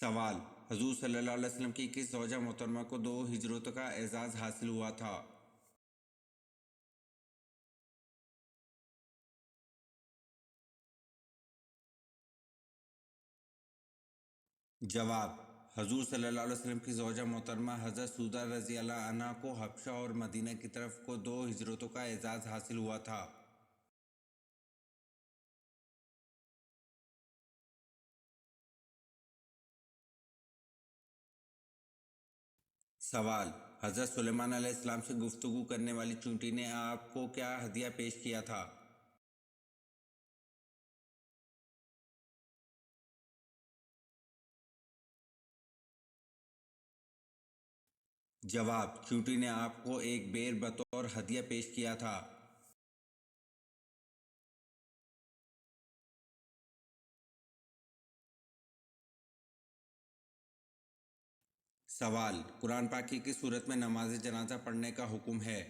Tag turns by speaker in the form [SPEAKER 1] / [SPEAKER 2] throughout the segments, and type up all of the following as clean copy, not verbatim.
[SPEAKER 1] سوال: حضور صلی اللہ علیہ وسلم کی کس زوجہ محترمہ کو 2 ہجرتوں کا اعزاز حاصل ہوا تھا؟ جواب: حضور صلی اللہ علیہ وسلم کی زوجہ محترمہ حضرت سودہ رضی اللہ عنہا کو حبشہ اور مدینہ کی طرف کو 2 ہجرتوں کا اعزاز حاصل ہوا تھا۔ سوال: حضرت سلیمان علیہ السلام سے گفتگو کرنے والی چونٹی نے آپ کو کیا ہدیہ پیش کیا تھا؟ جواب: چونٹی نے آپ کو ایک بیر بطور ہدیہ پیش کیا تھا۔ سوال: قرآن پاک کی کس صورت میں نماز جنازہ پڑھنے کا حکم ہے؟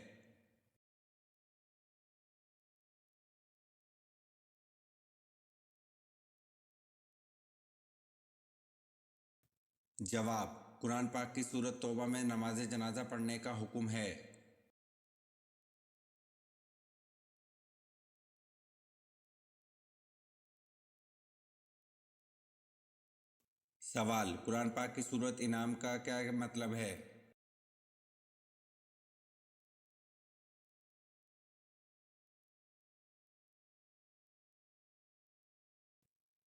[SPEAKER 1] جواب: قرآن پاک کی سورۃ توبہ میں نماز جنازہ پڑھنے کا حکم ہے۔ سوال: قرآن پاک کی سورۃ انعام کا کیا مطلب ہے؟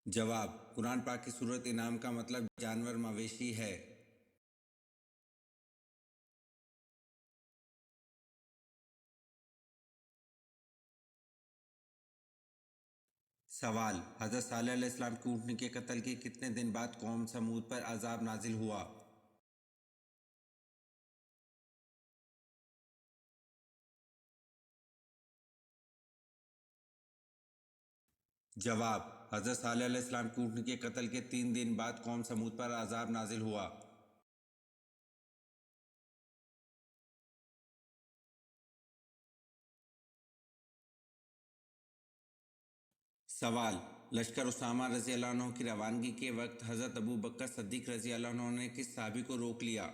[SPEAKER 1] جواب: قرآن پاک کی سورۃ انعام کا مطلب جانور مویشی ہے۔ سوال: حضرت صالح علیہ السلام کی اونٹنی کے قتل کے کتنے دن بعد قوم سمود پر عذاب نازل ہوا؟ جواب: حضرت صالح علیہ السلام کی اونٹنی کے قتل کے 3 دن بعد قوم سمود پر عذاب نازل ہوا۔ سوال: لشکر اسامہ رضی اللہ عنہ کی روانگی کے وقت حضرت ابو بکر صدیق رضی اللہ عنہ نے کس صحابی کو روک لیا؟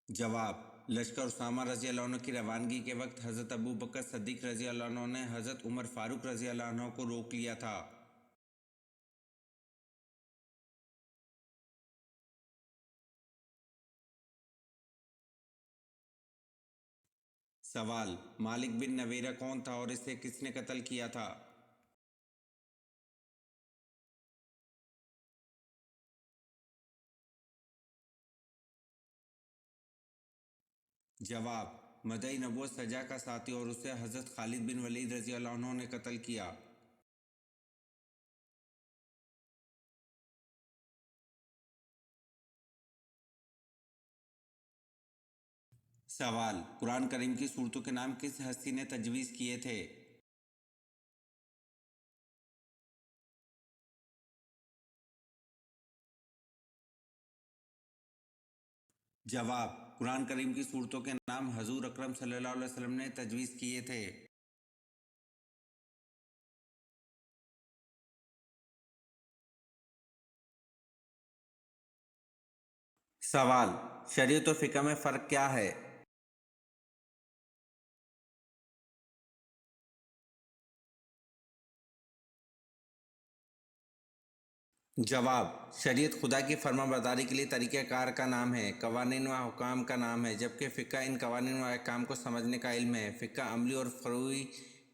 [SPEAKER 1] جواب: لشکر اسامہ رضی اللہ عنہ کی روانگی کے وقت حضرت ابو بکر صدیق رضی اللہ عنہ نے حضرت عمر فاروق رضی اللہ عنہ کو روک لیا تھا۔ سوال: مالک بن نویرہ کون تھا اور اسے کس نے قتل کیا تھا؟ جواب: مدعی نبوت سجا کا ساتھی اور اسے حضرت خالد بن ولید رضی اللہ عنہ نے قتل کیا۔ سوال: قرآن کریم کی صورتوں کے نام کس ہستی نے تجویز کیے تھے؟ جواب: قرآن کریم کی صورتوں کے نام حضور اکرم صلی اللہ علیہ وسلم نے تجویز کیے تھے۔ سوال: شریعت و فقہ میں فرق کیا ہے؟ جواب: شریعت خدا کی فرما برداری کے لیے طریقہ کار کا نام ہے، قوانین و احکام کا نام ہے، جبکہ فقہ ان قوانین و احکام کو سمجھنے کا علم ہے۔ فقہ عملی اور فروعی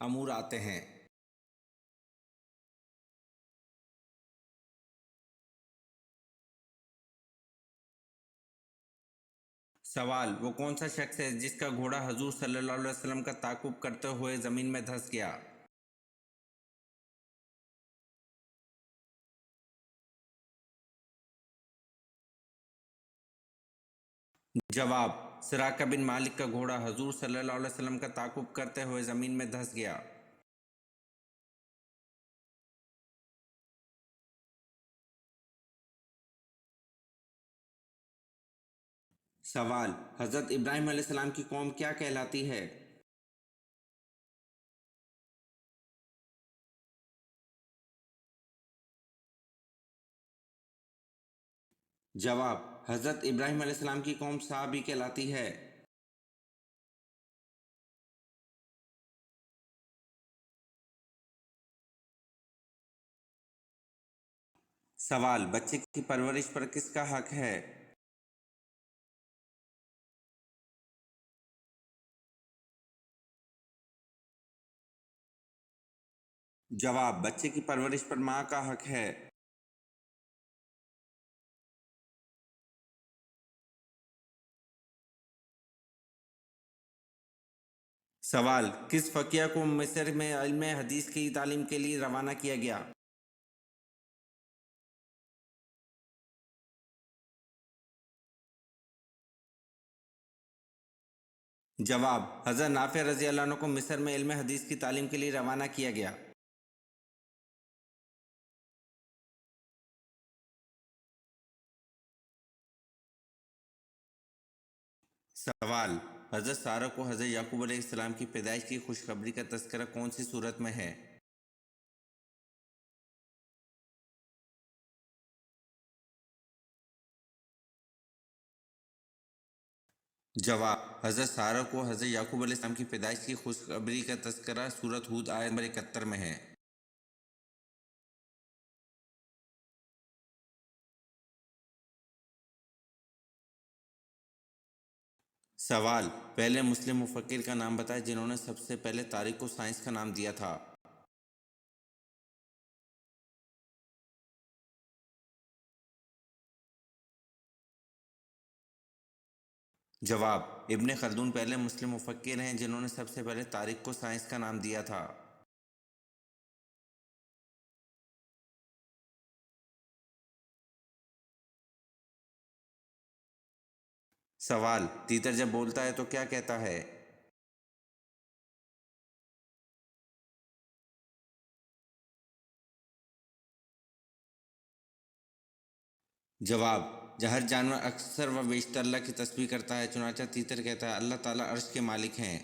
[SPEAKER 1] امور آتے ہیں۔ سوال: وہ کون سا شخص ہے جس کا گھوڑا حضور صلی اللہ علیہ وسلم کا تعاقب کرتے ہوئے زمین میں دھنس گیا؟ جواب: سراقہ بن مالک کا گھوڑا حضور صلی اللہ علیہ وسلم کا تعاقب کرتے ہوئے زمین میں دھنس گیا۔ سوال: حضرت ابراہیم علیہ السلام کی قوم کیا کہلاتی ہے؟ जवाब, हज़रत इब्राहीम अलैहिस्सलाम की कौम साबी कहलाती है। सवाल, बच्चे की परवरिश पर किसका हक है? जवाब, बच्चे की परवरिश पर माँ का हक है। सवाल, किस फ़क़ीह को मिस्र में इल्म हदीस की तालीम के लिए रवाना किया गया? जवाब, हज़रत नाफ़े रज़ी अल्लाह अन्हु को मिस्र में इल्म हदीस की तालीम के लिए रवाना किया गया। सवाल, हज़रत सारा को हज़रत याकूब अलैहिस्सलाम की पैदाइश की खुशखबरी का तज़किरा कौन सी सूरत में है? जवाब, हज़रत सारा को हज़रत याकूब अलैहिस्सलाम की पैदाइश की खुशखबरी का तज़किरा सूरत हूद आयत नंबर 71 में है। सवाल, पहले मुस्लिम मुफक्किर का नाम बताएं जिन्होंने सबसे पहले तारीख को साइंस का नाम दिया था। जवाब, इब्न खल्दून पहले मुस्लिम मुफक्किर हैं जिन्होंने सबसे पहले तारीख को साइंस का नाम दिया था। सवाल, तीतर जब बोलता है तो क्या कहता है? जवाब, हर जानवर अक्सर व बेशतर अल्लाह की तस्बीह करता है, चुनांचे तीतर कहता है अल्लाह ताला अर्श के मालिक हैं।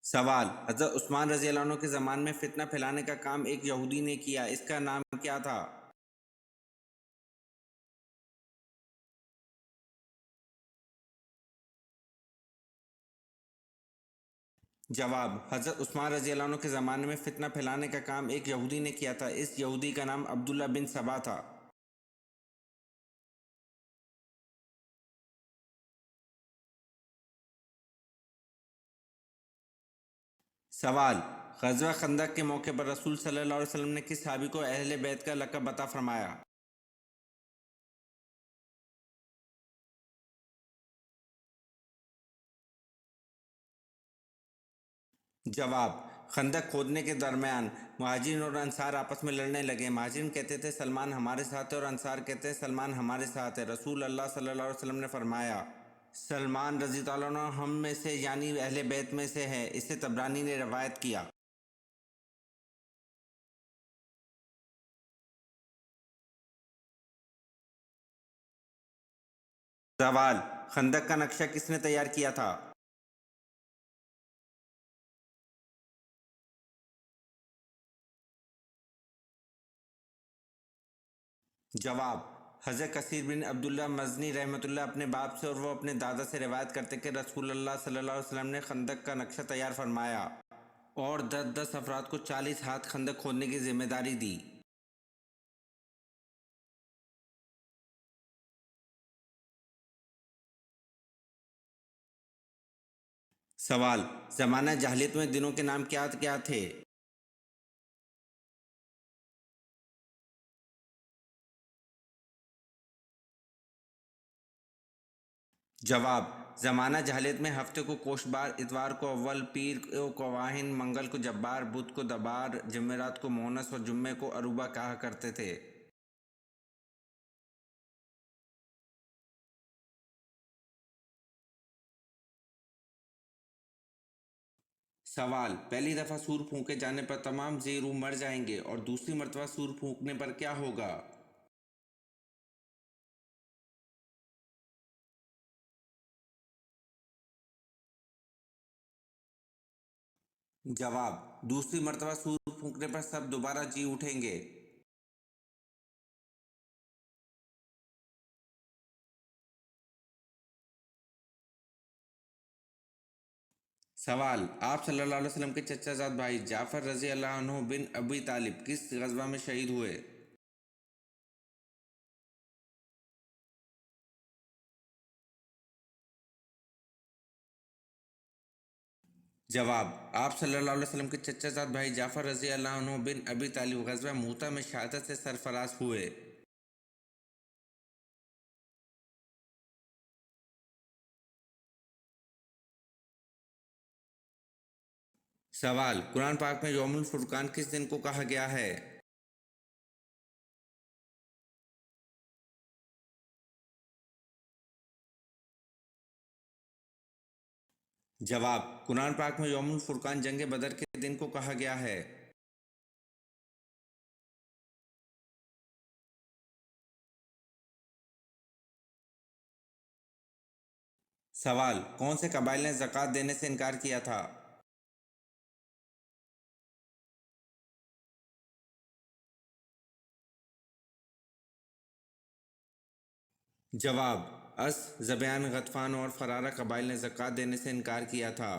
[SPEAKER 1] सवाल, हज़रत उस्मान रज़ी अल्लाह अन्हु के ज़माने में फितना फैलाने का काम एक यहूदी ने किया, इसका नाम क्या था? जवाब, हज़रत उस्मान रज़ी अल्लाह अन्हु के ज़माने में फितना फैलाने का काम एक यहूदी ने किया था, इस यहूदी का नाम अब्दुल्ला बिन सबा था। सवाल, ग़ज़वा खंदक के मौके पर रसूल सल्लल्लाहु अलैहि वसल्लम ने किस सहाबी को अहले बैत का लक़ब अता फ़रमाया? जवाब, खंदक खोदने के दरमियान मुहाजिरीन और अंसार आपस में लड़ने लगे। मुहाजिरीन कहते थे सलमान हमारे साथ है और अंसार कहते हैं सलमान हमारे साथ है। रसूल अल्लाह सल्लल्लाहु अलैहि वसल्लम ने फरमाया, सलमान रज़ी अल्लाह अन्हु हम में से यानी अहले बैत में से है। इसे तबरानी ने रवायत किया। सवाल, खंदक का नक्शा किसने तैयार किया था? जवाब, हज़रत कसीर बिन अब्दुल्ला मज़नी रहमतुल्लाह अपने बाप से और वो अपने दादा से रिवायत करते कि रसूल अल्लाह सल्लल्लाहु अलैहि वसल्लम ने खंदक का नक्शा तैयार फरमाया और 10-10 अफराद को 40 हाथ खंदक खोदने की जिम्मेदारी दी। सवाल, ज़माना जahलियत में दिनों के नाम क्या क्या थे? जवाब, ज़माना जहालियत में हफ्ते को कोशबार, इतवार को अव्वल, पीर को कवाहिन, मंगल को जब्बार, बुध को दबार, जमेरात को मोहनस और जुम्मे को अरूबा कहा करते थे। सवाल, पहली दफ़ा सूर फूंके जाने पर तमाम जी रूह मर जाएंगे और दूसरी मर्तबा सूर फूंकने पर क्या होगा? जवाब, दूसरी मर्तबा सूर फूंकने पर सब दोबारा जी उठेंगे। सवाल, आप सल्लल्लाहु अलैहि वसल्लम के चचाजाद भाई जाफर रजी अल्लाह अन्हु बिन अबी तालिब किस गज़वा में शहीद हुए? जवाब, आप सल्लल्लाहु अलैहि वसल्लम के चचाजाद भाई जाफर रजी अल्लाह अन्हु बिन अबी तालिब गज़वा मूता में शहादत से सरफराज हुए। सवाल, कुरान पाक में यौमुल फुरकान किस दिन को कहा गया है? जवाब, कुरान पाक में यौमुल फुरकान जंग बदर के दिन को कहा गया है। सवाल, कौन से कबाइल ने ज़कात देने से इनकार किया था? जवाब, अस, ज़बयान, गतफ़ान और फ़रारा कबाइल ने ज़कात देने से इनकार किया था।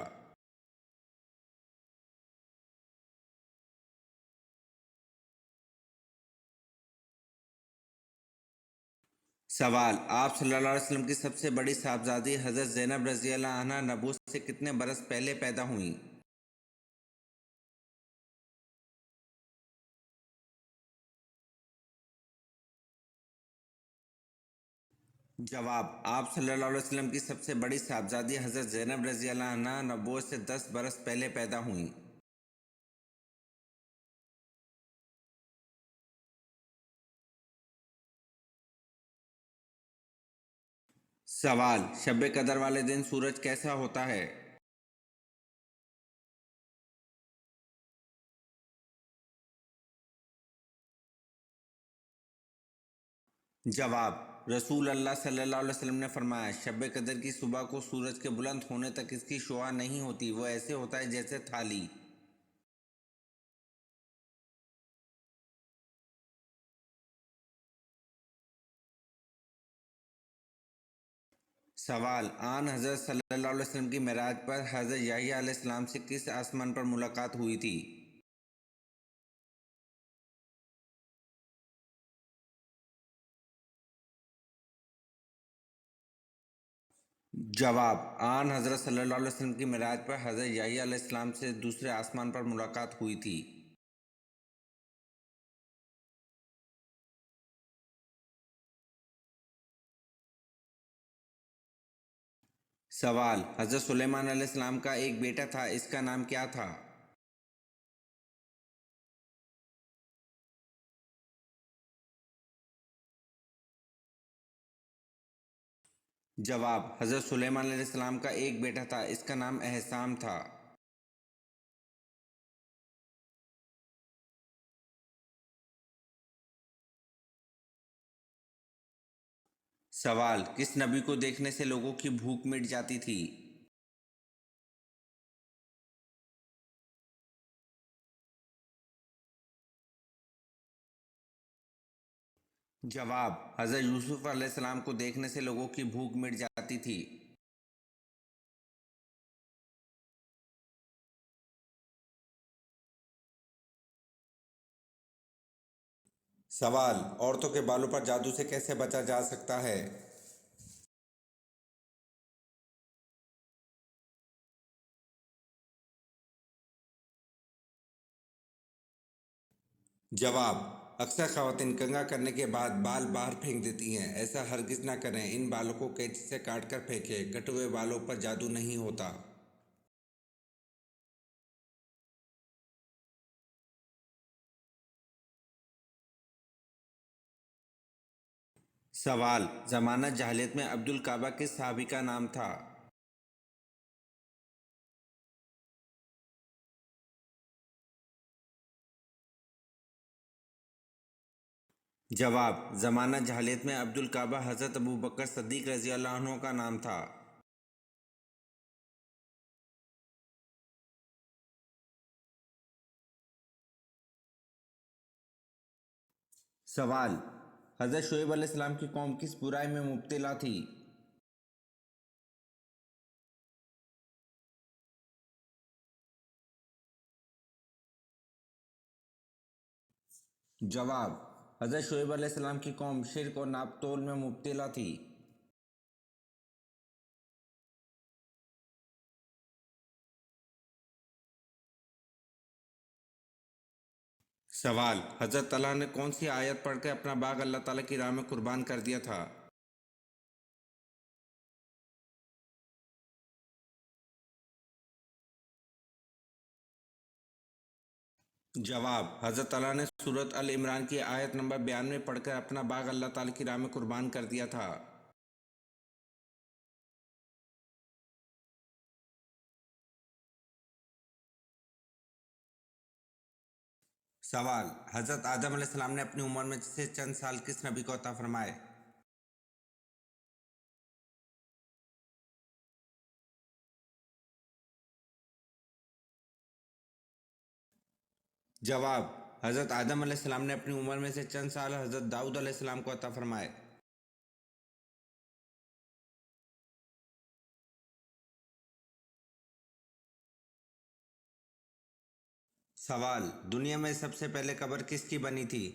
[SPEAKER 1] सवाल, आप सल्लल्लाहु अलैहि वसल्लम की सबसे बड़ी साहबजादी हज़रत ज़ैनब रज़ी अल्लाह अन्हा नबूवत से कितने बरस पहले पैदा हुईं? जवाब, आप सल्लल्लाहु अलैहि वसल्लम की सबसे बड़ी साहबजादी हज़रत ज़ैनब रज़ी अल्लाह अन्हा नबूवत से 10 बरस पहले पैदा हुईं। सवाल, शब कदर वाले दिन सूरज कैसा होता है? जवाब, रसूल अल्लाह सल्लल्लाहु अलैहि वसल्लम ने फरमाया, शब कदर की सुबह को सूरज के बुलंद होने तक इसकी शुआ नहीं होती, वो ऐसे होता है जैसे थाली। सवाल, आन हज़रत सल्लल्लाहु अलैहि वसल्लम की मेराज पर हज़रत याहिया अलैहिस्सलाम से किस आसमान पर मुलाकात हुई थी? जवाब, आन हज़रत सल्लल्लाहु अलैहि वसल्लम की मेराज पर हज़रत याहिया अलैहिस्सलाम से दूसरे आसमान पर मुलाकात हुई थी। सवाल, हज़रत सुलेमान अलैहिस्सलाम का एक बेटा था, इसका नाम क्या था? जवाब, हज़रत सुलेमान अलैहिस्सलाम का एक बेटा था, इसका नाम एहसाम था। सवाल, किस नबी को देखने से लोगों की भूख मिट जाती थी? जवाब, हज़रत यूसुफ अलैहिस्सलाम को देखने से लोगों की भूख मिट जाती थी। सवाल, औरतों के बालों पर जादू से कैसे बचा जा सकता है? जवाब, अक्सर ख़वातीन कंघा करने के बाद बाल बाहर फेंक देती हैं, ऐसा हरगिज़ ना करें, इन बालों को कैंची से काट कर फेंकें, कटे हुए बालों पर जादू नहीं होता। सवाल, ज़माना जहालियत में अब्दुल काबा किस सहाबी का नाम था? जवाब, ज़माना जहालियत में अब्दुल काबा हज़रत अबू बकर सद्दीक़ रज़ी अल्लाह अन्हु का नाम था। सवाल: हज़रत शुएब अलैहिस्सलाम की कौम किस बुराई में मुब्तला थी? जवाब: हज़रत शुएब अलैहिस्सलाम की कौम शिर्क और नापतोल में मुब्तला थी। सवाल: हज़रत तलहा ने कौन सी आयत पढ़कर अपना बाग अल्लाह ताला की राह में कुर्बान कर दिया था? जवाब: हज़रत तलहा ने सूरत अल इमरान की आयत नंबर 92 पढ़कर अपना बाग अल्लाह ताला की राह में कुर्बान कर दिया था। सवाल: हज़रत आदम अलैहिस्सलाम ने अपनी उम्र में से चंद साल किस नबी को अता फरमाए? जवाब: हज़रत आदम अलैहिस्सलाम ने अपनी उम्र में से चंद साल हज़रत दाऊद अलैहिस्सलाम को अता फरमाए। सवाल: दुनिया में सबसे पहले कब्र किसकी बनी थी?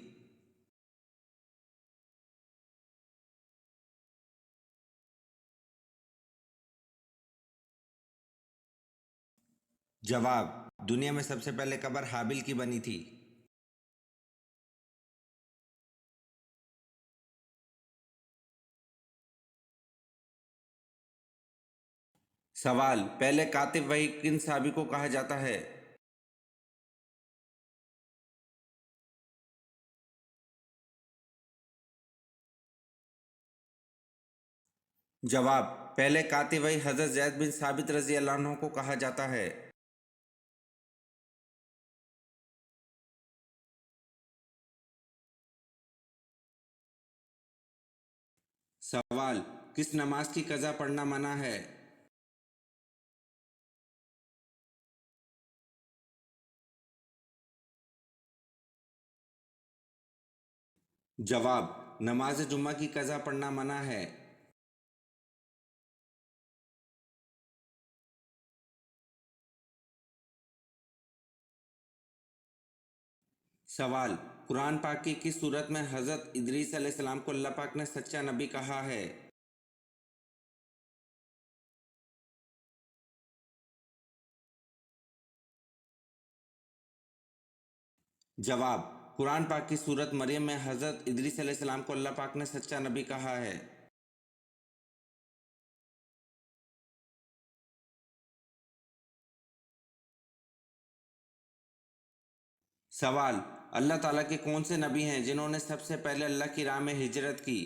[SPEAKER 1] जवाब: दुनिया में सबसे पहले कब्र हाबिल की बनी थी। सवाल: पहले कातिब वही किन साहबी को कहा जाता है? जवाब: पहले कातिब वही हज़रत ज़ैद बिन साबित रज़ी अल्लाह अन्हु को कहा जाता है। सवाल: किस नमाज की कज़ा पढ़ना मना है? जवाब: नमाज जुम्मा की कज़ा पढ़ना मना है। सवाल: कुरान पाक की किस सूरत में हज़रत इदरीस अलैहिस्सलाम को अल्लाह पाक ने सच्चा नबी कहा है? जवाब: कुरान पाक की सूरत मरियम में हज़रत इदरीस अलैहिस्सलाम को अल्लाह पाक ने सच्चा नबी कहा है। सवाल: अल्लाह ताला के कौन से नबी हैं जिन्होंने सबसे पहले अल्लाह की राह में हिजरत की?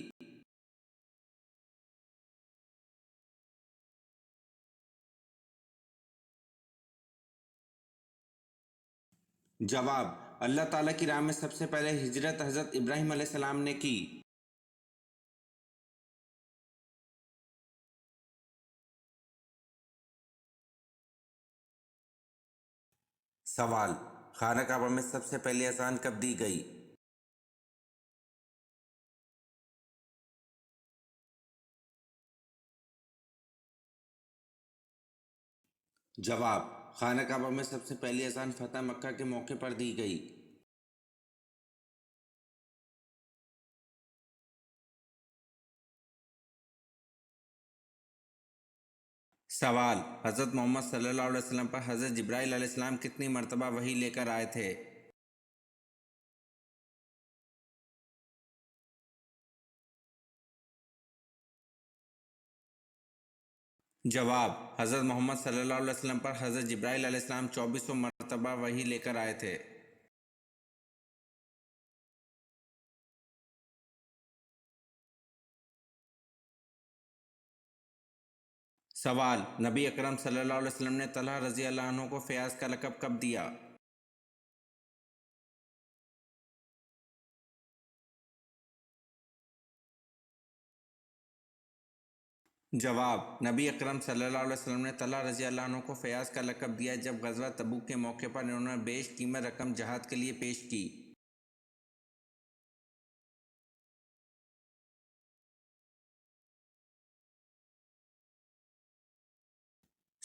[SPEAKER 1] जवाब: अल्लाह ताला की राह में सबसे पहले हिजरत हज़रत इब्राहीम अलैहिस्सलाम ने की। सवाल: खाना काबा में सबसे पहली अज़ान कब दी गई? जवाब: खाना काबा में सबसे पहली अज़ान फ़तह मक्का के मौके पर दी गई। सवाल: हज़रत मोहम्मद सल्लल्लाहु अलैहि वसल्लम पर हज़रत जिब्राईल अलैहिस्सलाम कितनी मरतबा वही लेकर आए थे? जवाब: हज़रत मोहम्मद सल्लल्लाहु अलैहि वसल्लम पर हज़रत जिब्राईल अलैहिस्सलाम 2400 मरतबा वही लेकर आए थे। सवाल: नबी अकरम सल्लल्लाहु अलैहि वसल्लम ने तलहा रज़ी अल्लाह अन्हु को फ़याज़ का लक़ब कब दिया? जवाब: नबी अकरम सल्लल्लाहु अलैहि वसल्लम ने तलहा रज़ी अल्लाह अन्हु को फ़याज़ का लक़ब दिया जब ग़ज़वा तबूक के मौके पर इन्होंने बेशकीमत रकम जहाद के लिए पेश की।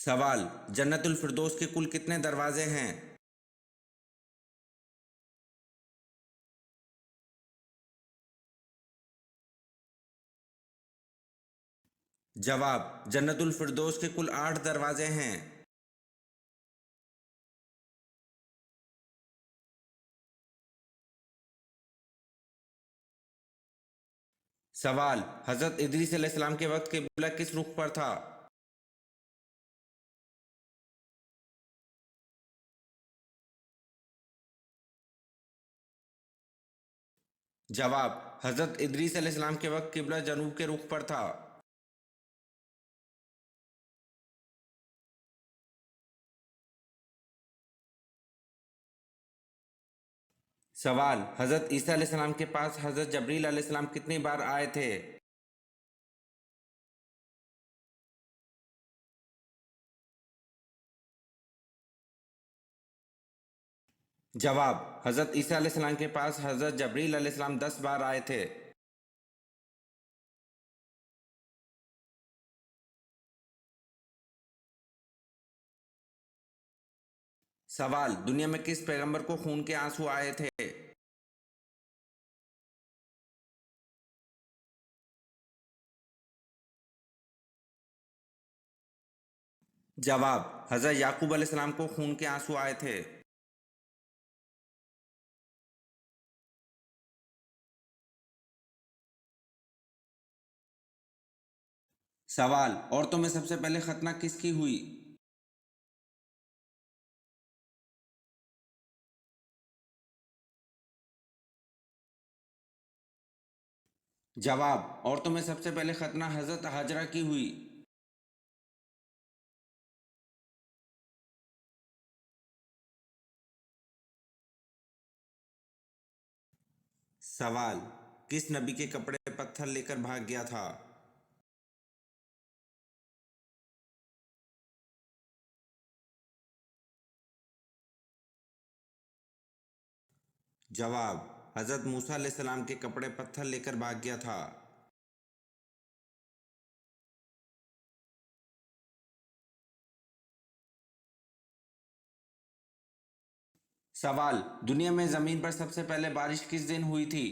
[SPEAKER 1] सवाल, जन्नतुल फिरदौस के कुल कितने दरवाजे हैं? जवाब, जन्नतुल फिरदौस के कुल 8 दरवाजे हैं। सवाल, हजरत इदरीस अलैहिस्सलाम के वक्त किबला किस रुख पर था? जवाब, हजरत इदरीस अलैहिस्सलाम के वक्त किबला जनूब के रुख पर था। सवाल, हजरत ईसा अलैहिस्सलाम के पास हजरत जबरील अलैहिस्सलाम कितनी बार आए थे? जवाब, हजरत ईसा अलैहिस्सलाम के पास हजरत जबरील अलैहिस्सलाम 10 बार आए थे। सवाल, दुनिया में किस पैगंबर को खून के आंसू आए थे? जवाब, हजरत याकूब अलैहिस्सलाम को खून के आंसू आए थे। सवाल, औरतों में सबसे पहले खतना किसकी हुई? जवाब, औरतों में सबसे पहले खतना हजरत हाजरा की हुई। सवाल, किस नबी के कपड़े पत्थर लेकर भाग गया था? जवाब, हजरत मूसा अलैहिस्सलाम के कपड़े पत्थर लेकर भाग गया था। सवाल, दुनिया में जमीन पर सबसे पहले बारिश किस दिन हुई थी?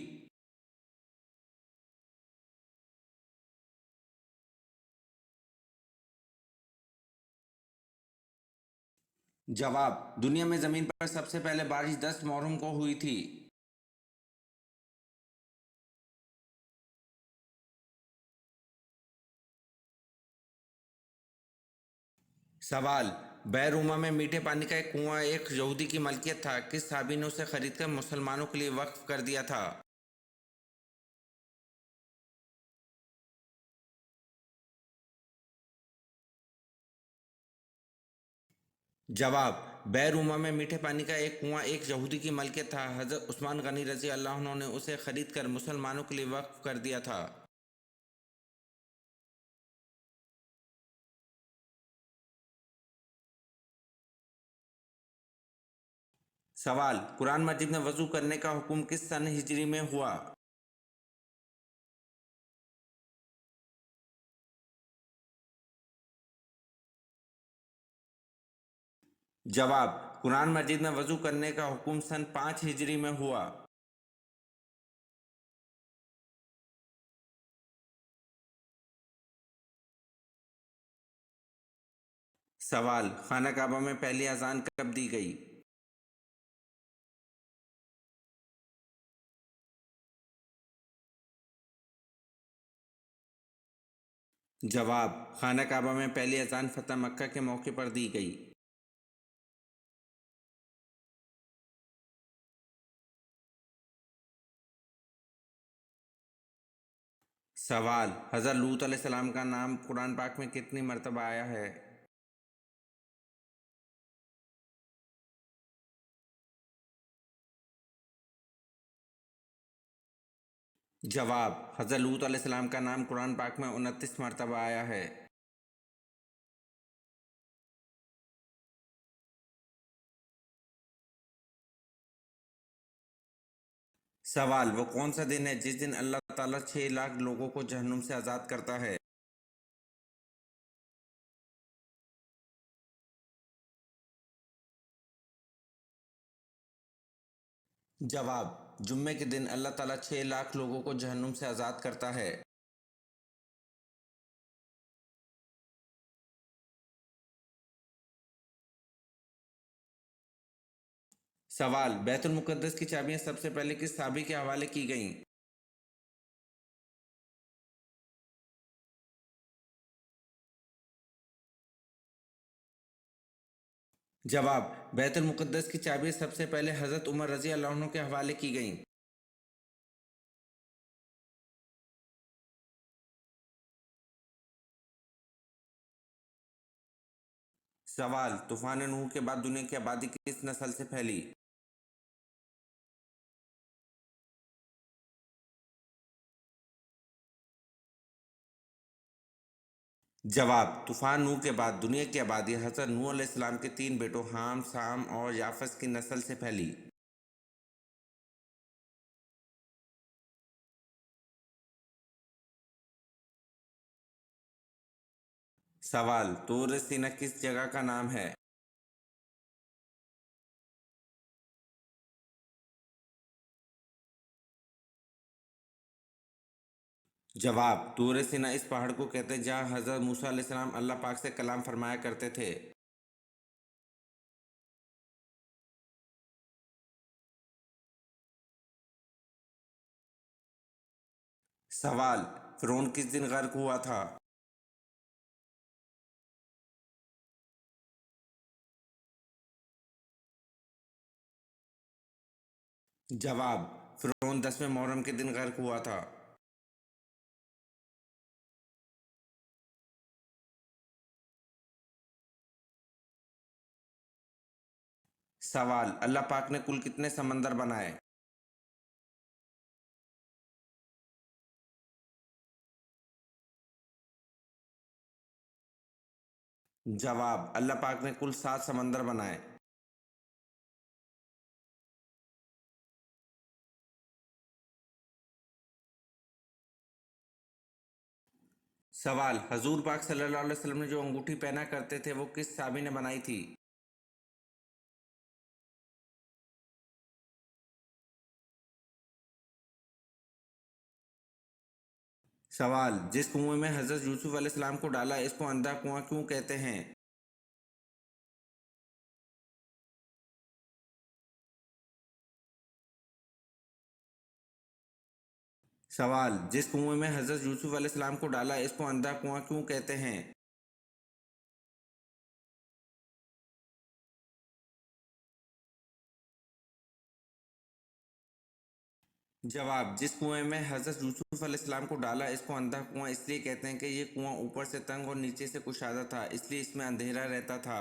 [SPEAKER 1] जवाब, दुनिया में जमीन पर सबसे पहले बारिश 10 मुहर्रम को हुई थी। सवाल, बैरूमा में मीठे पानी का एक कुआं एक यहूदी की मलकियत था, किस साहबी ने उसे खरीदकर मुसलमानों के लिए वक्फ कर दिया था? जवाब, बैरूमा में मीठे पानी का एक कुआं एक यहूदी की मलकियत था, हजरत उस्मान गनी रजी अल्लाह अन्हु ने उसे खरीदकर मुसलमानों के लिए वक्फ कर दिया था। सवाल, कुरान मजीद में वजू करने का हुक्म किस सन हिजरी में हुआ? जवाब, कुरान मजीद में वजू करने का हुक्म सन 5 हिजरी में हुआ। सवाल, खाना काबा में पहली अजान कब दी गई? जवाब, खाना काबा में पहली अजान फतह मक्का के मौके पर दी गई। सवाल, हज़रत लूत अलैहिस्सलाम का नाम कुरान पाक में कितनी मरतबा आया है? जवाब, हज़रत लूत अलैहिस्सलाम का नाम कुरान पाक में 29 मरतबा आया है। सवाल, वो कौन सा दिन है जिस दिन अल्लाह ताला 6 लाख लोगों को जहन्नुम से आज़ाद करता है? जवाब: जुम्मे के दिन अल्लाह ताला 6 लाख लोगों को जहन्नुम से आज़ाद करता है। सवाल: बैतुल मुक़द्दस की चाबियां सबसे पहले किस साहबी के हवाले की गईं? जवाब: बैतुल मुक़द्दस की चाबियां सबसे पहले हज़रत उमर रज़ी अल्लाह अन्हु के हवाले की गईं। सवाल: तूफान नूह के बाद दुनिया की आबादी किस नस्ल से फैली? जवाब: तूफान नूह के बाद दुनिया की आबादी हज़रत नूह अलैहिस्सलाम के 3 बेटों हाम, साम और याफस की नस्ल से फैली। सवाल: तूर सीना किस जगह का नाम है? जवाब: तूर सीना इस पहाड़ को कहते हैं जहाँ हज़रत मूसा अलैहिस्सलाम अल्लाह पाक से कलाम फरमाया करते थे। सवाल: फ़िरौन किस दिन गर्क हुआ था? जवाब: फ़िरौन 10वें मुहर्रम के दिन गर्क हुआ था। सवाल: अल्लाह पाक ने कुल कितने समंदर बनाए? जवाब: अल्लाह पाक ने कुल 7 समंदर बनाए। सवाल: हजूर पाक सल्लल्लाहु अलैहि वसल्लम ने जो अंगूठी पहना करते थे वो किस साहबी ने बनाई थी? सवाल: जिस कुएं में हजरत यूसुफ अलैहिस्सलाम को डाला इसको अंधा कुआं क्यों कहते हैं? सवाल: जिस कुएं में हजरत यूसुफ अलैहिस्सलाम को डाला इसको अंधा कुआं क्यों कहते हैं? जवाब: जिस कुएं में हजरत यूसुफ अलैहिस्सलाम को डाला इसको अंधा कुआं इसलिए कहते हैं कि ये कुआं ऊपर से तंग और नीचे से कुशादा था, इसलिए इसमें अंधेरा रहता था।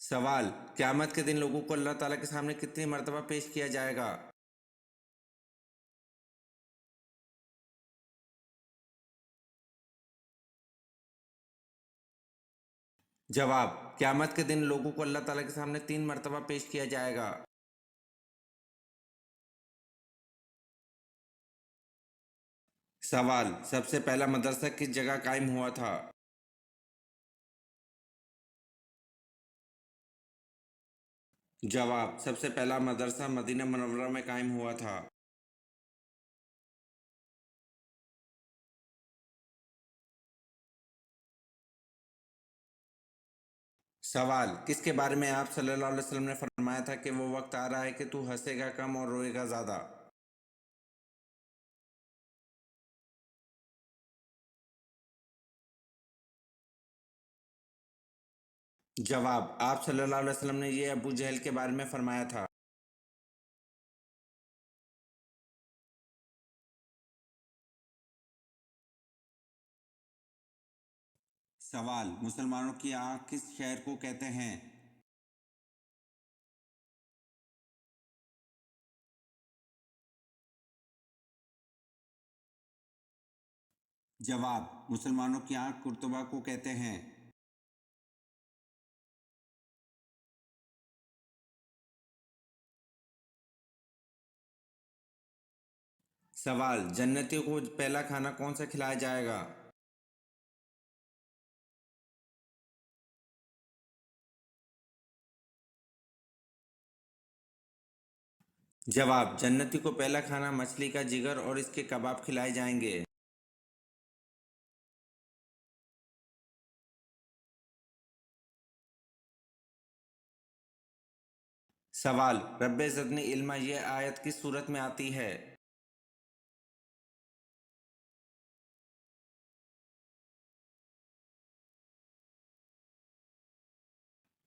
[SPEAKER 1] सवाल: क़यामत के दिन लोगों को अल्लाह ताला के सामने कितनी मर्तबा पेश किया जाएगा? जवाब: क़यामत के दिन लोगों को अल्लाह ताला के सामने 3 मर्तबा पेश किया जाएगा। सवाल: सबसे पहला मदरसा किस जगह कायम हुआ था? जवाब: सबसे पहला मदरसा मदीना मुनव्वरा में कायम हुआ था। सवाल: किसके बारे में आप सल्लल्लाहु अलैहि वसल्लम ने फरमाया था कि वो वक्त आ रहा है कि तू हंसेगा कम और रोएगा ज़्यादा? जवाब: आप सल्लल्लाहु अलैहि वसल्लम ने ये अबू जहल के बारे में फरमाया था। सवाल: मुसलमानों की आँख किस शहर को कहते हैं? जवाब: मुसलमानों की आँख कुर्तबा को कहते हैं। सवाल: जन्नतियों को पहला खाना कौन सा खिलाया जाएगा? जवाब, जन्नती को पहला खाना मछली का जिगर और इसके कबाब खिलाए जाएंगे। सवाल, रब्बे ज़िदनी इल्मा ये आयत किस सूरत में आती है?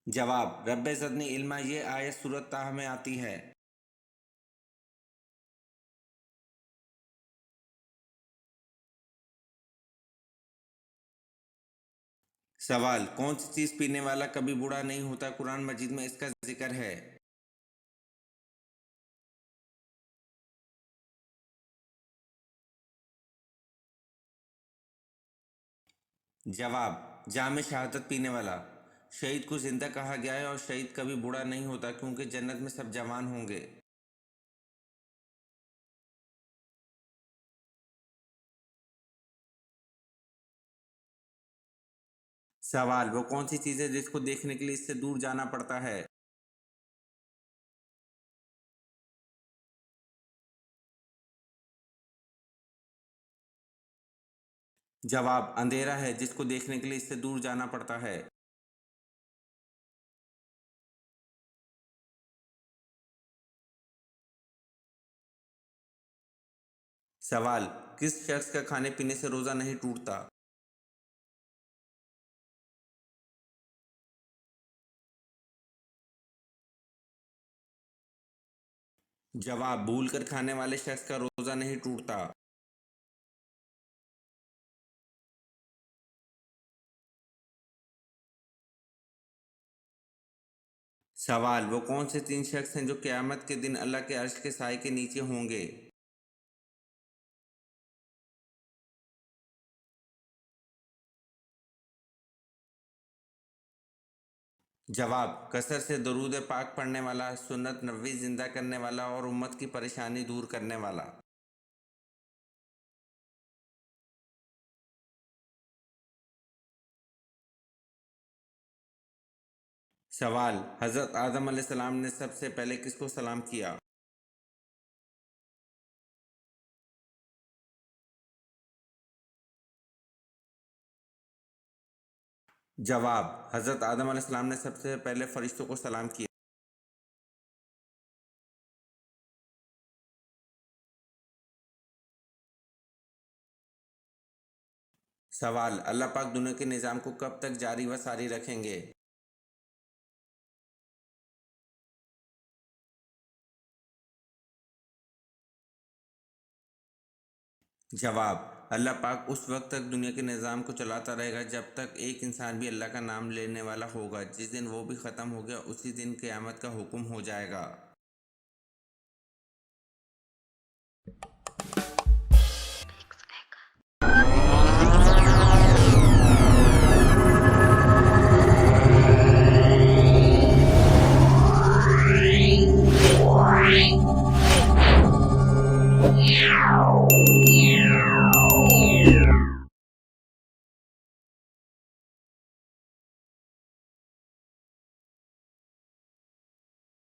[SPEAKER 1] जवाब, रब्बे ज़िदनी इल्मा ये आयत सूरत ताहा में आती है। सवाल, कौन सी चीज़ पीने वाला कभी बूढ़ा नहीं होता? कुरान मजीद में इसका जिक्र है। जवाब, जाम शहादत पीने वाला। शहीद को जिंदा कहा गया है और शहीद कभी बूढ़ा नहीं होता क्योंकि जन्नत में सब जवान होंगे। सवाल, वो कौन सी चीज़ है जिसको देखने के लिए इससे दूर जाना पड़ता है? जवाब, अंधेरा है जिसको देखने के लिए इससे दूर जाना पड़ता है। सवाल, किस शख्स का खाने पीने से रोज़ा नहीं टूटता? जवाब, भूल कर खाने वाले शख्स का रोज़ा नहीं टूटता। सवाल, वो कौन से तीन शख्स हैं जो क़यामत के दिन अल्लाह के अर्श के साए के नीचे होंगे? जवाब, कसरत से दरूद पाक पढ़ने वाला, सुन्नत नबवी जिंदा करने वाला और उम्मत की परेशानी दूर करने वाला। सवाल, हज़रत आदम अलैहिस्सलाम ने सबसे पहले किसको सलाम किया? जवाब, हज़रत आदम अलैहिस्सलाम ने सबसे पहले फरिश्तों को सलाम किया। सवाल, अल्लाह पाक दुनिया के निज़ाम को कब तक जारी व सारी रखेंगे? जवाब, अल्लाह पाक उस वक्त तक दुनिया के निज़ाम को चलाता रहेगा जब तक एक इंसान भी अल्लाह का नाम लेने वाला होगा। जिस दिन वो भी ख़त्म हो गया उसी दिन क़यामत का हुक्म हो जाएगा।